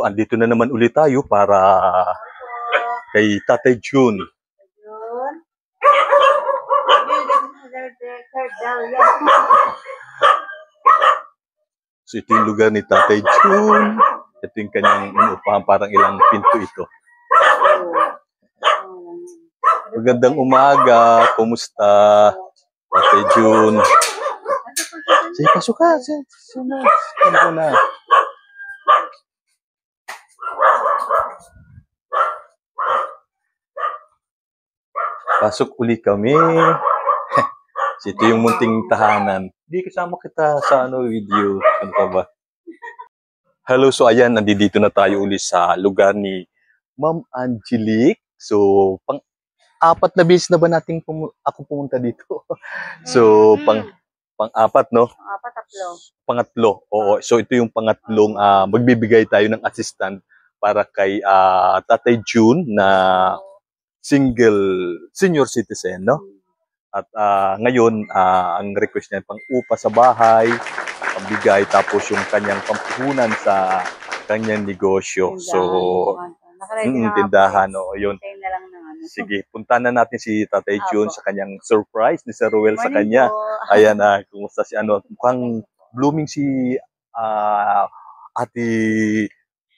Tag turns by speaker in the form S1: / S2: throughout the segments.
S1: So, andito na naman ulit tayo para kay Tatay June. So, ito yung lugar ni Tatay June. Ito yung kanyang inuupahan, parang ilang pinto ito. Magandang umaga. Kumusta, Tatay June? Sige, pasok ka. Sige na. Pasok uli kami. Ito yung munting tahanan. Hindi kasama kita sa video. Ano ka ba? Hello, so ayan, nandito na tayo uli sa lugar ni Ma'am Angelique. So, pang-apat na beses na ba natin ako pumunta dito? So, pang-apat, no? Pangatlo. Oo. So, ito yung pangatlong magbibigay tayo ng assistant para kay Tatay June na senior citizen, no? At ngayon, ang request niya pang upa sa bahay, pambigay, tapos yung kanyang pampuhunan sa kanyang negosyo. Tindahan, no? Yun. Sige, punta na natin si Tatay June sa kanyang surprise ni Sir Ruel sa kanya. Ayan, kumusta si mukhang blooming si Ate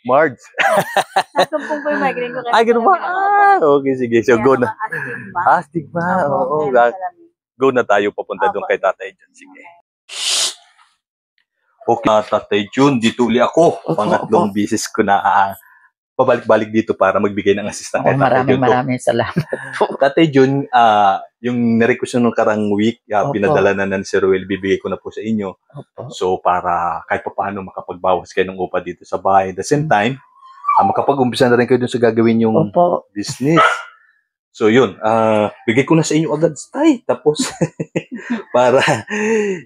S1: Marge.
S2: Nasumpong po yung migraine ko.
S1: Ay, gano'n ba? Okay, sige. So, go na. Stigma. Oo, go na tayo papunta doon kay Tatay June. Sige. Okay, Tatay June, dito uli ako. Pangatlong bisis ko na pabalik-balik dito para magbigay ng assistant kay Tatay June.
S3: Maraming salamat po.
S1: Tatay June, yung na-request nung karang week, pinadala na ni Sir Ruel, bibigay ko na po sa inyo. So, para kahit pa paano makapagbawas kayo ng upa dito sa bahay. At the same time, makapag-umpisa na rin kayo dun sa gagawin yung business. So, yun. Bigay ko na sa inyo agad, tay. Tapos, para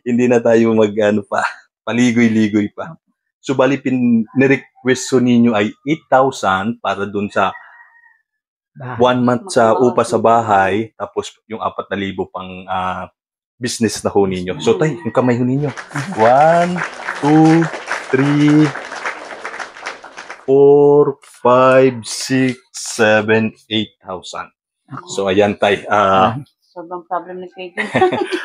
S1: hindi na tayo paligoy-ligoy pa. So, bali, ni-request ninyo ay 8,000 para dun sa 1 month sa upa sa bahay, tapos yung 4,000 pang business na ho ninyo. So, tay, yung kamay ho ninyo. 1, 2, 3, 4, 5, 6, 7, 8,000. So, ayan, tay.
S2: Sobrang problem na kayo.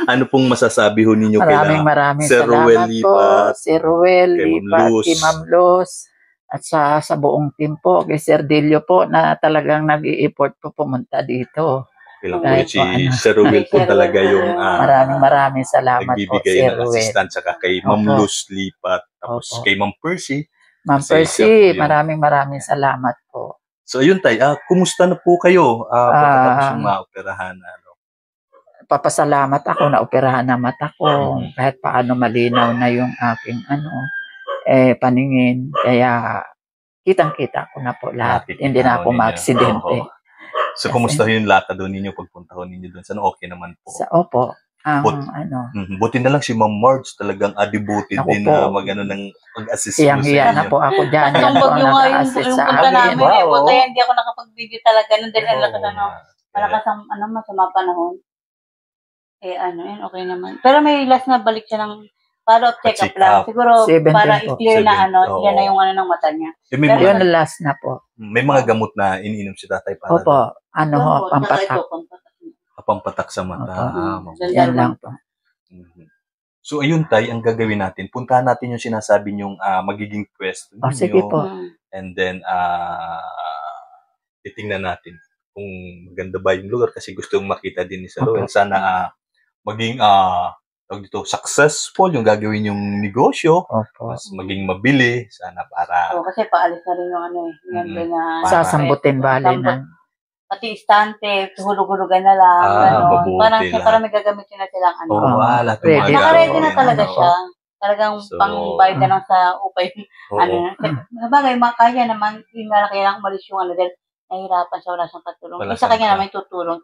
S1: Ano pong masasabi ho ninyo kay
S3: maraming
S1: Sir Ruel
S3: salamat po. Sir Ruel
S1: kay
S3: Lipat, kay Ma'am Luz, at sa buong team po, kay Sir Delio po na talagang nag-i-effort po pumunta dito.
S1: Si Sir Ruel po talaga yung
S3: maraming salamat po,
S1: nagbibigay
S3: Sir
S1: ng
S3: Ruel.
S1: assistant, saka kay Ma'am Luz Lipat, tapos kay Ma'am Percy.
S3: Ma'am Percy, maraming salamat po.
S1: So ayun tay, kumusta na po kayo pagkatapos yung maoperahan?
S3: Papasalamat ako na operahan na mata ko, kahit paano malinaw na yung aking paningin, kaya kitang-kita ko na po lahat. Hindi na ako ma-aksidente.
S1: So, kumusta yung lakad doon ninyo pagpunta ko ninyo doon? Sana okay naman po?
S3: Opo.
S1: Buti na lang si Ma'am Marge talagang devoted din na mag-assist
S3: Siyang-hiya na po ako dyan. Yan po ang nag-assist sa akin.
S2: Buti hindi ako nakapag-video talaga. Malakas ang masama panahon. Okay naman. Pero may last na balik siya ng follow-up check-up lang. Siguro para i-clear na yan na yung ng mata niya.
S3: Yun last na po.
S1: May mga gamot na iniinom si tatay para?
S3: Opo. Pampatak.
S1: Pampatak sa mata.
S3: Yan lang po.
S1: So, ayun tay, ang gagawin natin, puntahan natin yung sinasabi niyong magiging pwesto ninyo.
S3: Sige po.
S1: And then, titingnan natin kung maganda ba yung lugar kasi gusto kong makita din ni Sir Ruel. Sana maging successful yung gagawin yung negosyo. Mas maging mabili. Sana para...
S2: kasi paalis na rin yung
S3: sasambutin bali na.
S2: Pati istante, hulug-hulugan na lang. Parang may gagamitin na silang Naka-ready na talaga siya. Talagang pang-bayad na lang sa upay. Bagay, makaya naman, yung kailangan umalis yung dahil nahihirapan siya, wala siyang katulong. Sa kanya naman tutulong.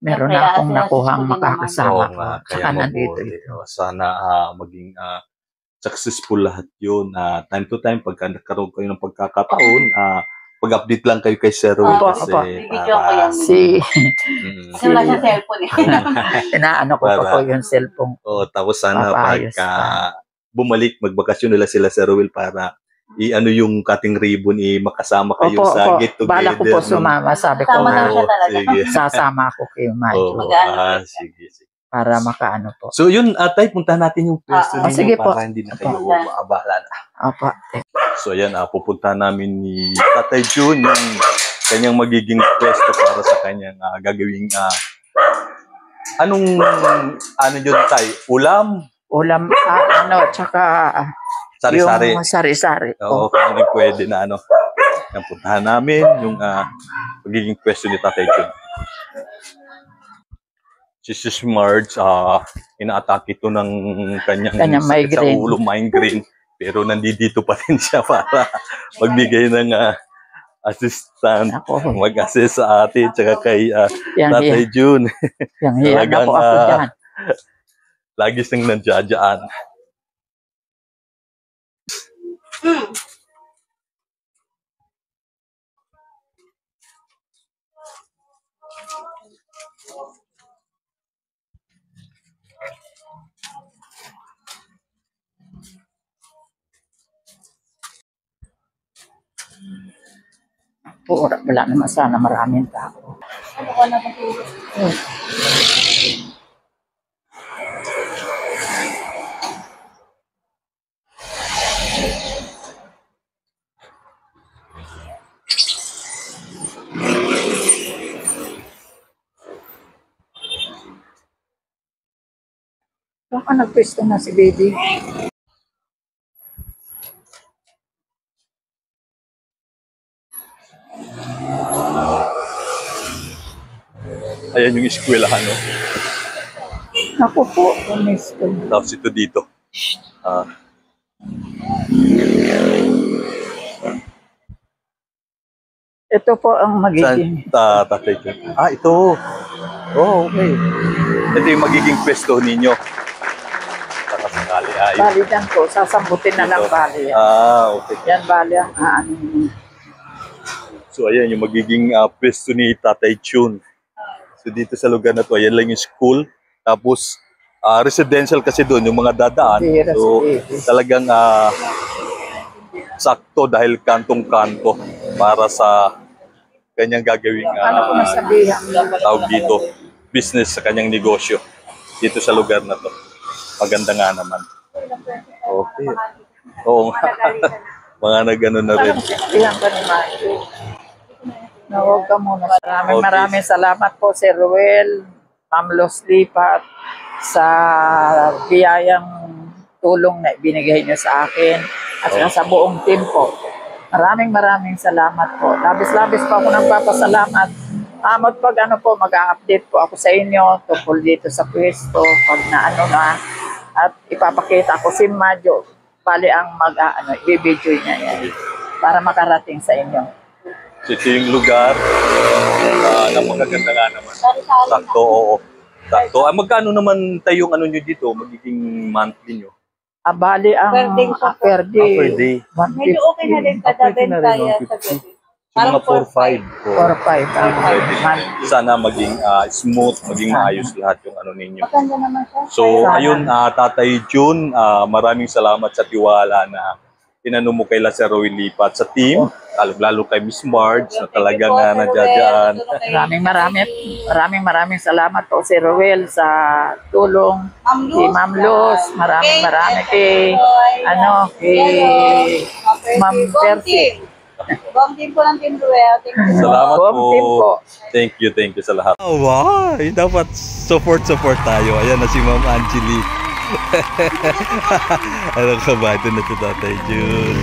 S3: Meron na akong nakuhang makakasama ko. Saka nandito ito.
S1: Sana maging successful lahat yun. Time to time, pagka nagkaroon kayo ng pagkakataon, pag-update lang kayo kay Sir Ruel.
S2: Video ko yan. Kasi wala siyang cellphone eh.
S3: Inaano ko po yung cellphone.
S1: Tapos sana pagka bumalik, magbakasyon nila sila Sir Ruel para i-ano yung cutting ribbon, makasama kayo
S3: Opo,
S1: sa
S3: opo.
S1: get together.
S3: Bala ko po sumama. Sabi ko
S2: Sama
S3: nga,
S2: na siya talaga.
S1: sige.
S3: sasama ako kay Majo
S1: Sige.
S3: para makaano po.
S1: So yun, Tay, puntahan natin yung pwesto ninyo
S3: sige po.
S1: para hindi na kayo
S2: Opo.
S1: maabala na.
S3: Opo.
S1: So ayan, pupuntahan namin ni Tatay Jun yung kanyang magiging pwesto para sa kanyang gagawing anong ano yun, Tay? Ulam?
S3: Ulam, tsaka
S1: Sari-sari.
S3: yung sari-sari.
S1: Oo, kung hindi pwede na ano. Yan, puntahan namin yung magiging pwesto ni Tatay Jun. Si Sis Marge, ina-attack ito ng kanyang
S3: migraine.
S1: sa ulo, migraine. Pero nandito pa rin siya para magbigay ng assistant, mag-assist sa atin, tsaka kay Tatay Jun.
S3: Yang hiyan na po ako dyan.
S1: Lagi siyang nandiyadyaan.
S3: Wala naman sana maraming tao. Baka nagpwesto na si baby.
S1: Ayan yung eskwelahan, no?
S3: Ako po, umisto.
S1: Tapos ito dito.
S3: Ito po ang magiging...
S1: Tatay Jun. Ito. Oh, okay. Ito yung magiging pwesto ninyo. Saka sakali.
S3: Bali dyan po, sasambutin na lang bali yan.
S1: Okay.
S3: Yan bali ang
S1: So ayan yung magiging pwesto ni Tatay Jun. So dito sa lugar na to, ayan lang yung school. Tapos residential kasi doon yung mga dadaan. So talagang sakto dahil kantong-kanto para sa kanyang gagawing tawag dito, business sa kanyang negosyo dito sa lugar na to. Maganda nga naman. Okay. Oo nga. Mga nagano na rin.
S3: Iyan ka ni Majo. Nawag ka muna. Maraming salamat po Sir Ruel, Ma'am Los Lipat sa biyayang tulong na ibinigay niyo sa akin at sa buong team po. Maraming salamat po. Labis-labis pa ako nagpapasalamat. Mag-update po ako sa inyo tungkol dito sa pwesto pag na at ipapakita ko si Majo. Bali ang i-video niya yan para makarating sa inyo.
S1: Ito yung lugar na magaganda nga naman. Sakto, oo. Sakto. Magkano naman tayong nyo dito? Magiging monthly nyo?
S3: Bali ang per day.
S1: Per day.
S2: Medyo okay na din kada benta yan sa gabi.
S1: Mga
S3: 4-5.
S1: 4-5. Sana maging smooth, maging maayos lahat yung ninyo.
S2: Maganda naman siya.
S1: So, ayun, Tatay Jun, maraming salamat sa tiwala na tinanong mo kay Sir Ruel Lipat sa team, lalo kay Miss Marge na talagang nandiyan.
S3: Maraming salamat po Sir Ruel sa tulong. Kay Ma'am Luz, maraming kay Ma'am Percy.
S2: Buong team po ng Team Ruel.
S1: Salamat
S3: po.
S1: Thank you sa lahat. Wow, dapat support tayo. Ayan na si Ma'am Angeli. Ano ka ba? Ito na si Tatay Jun.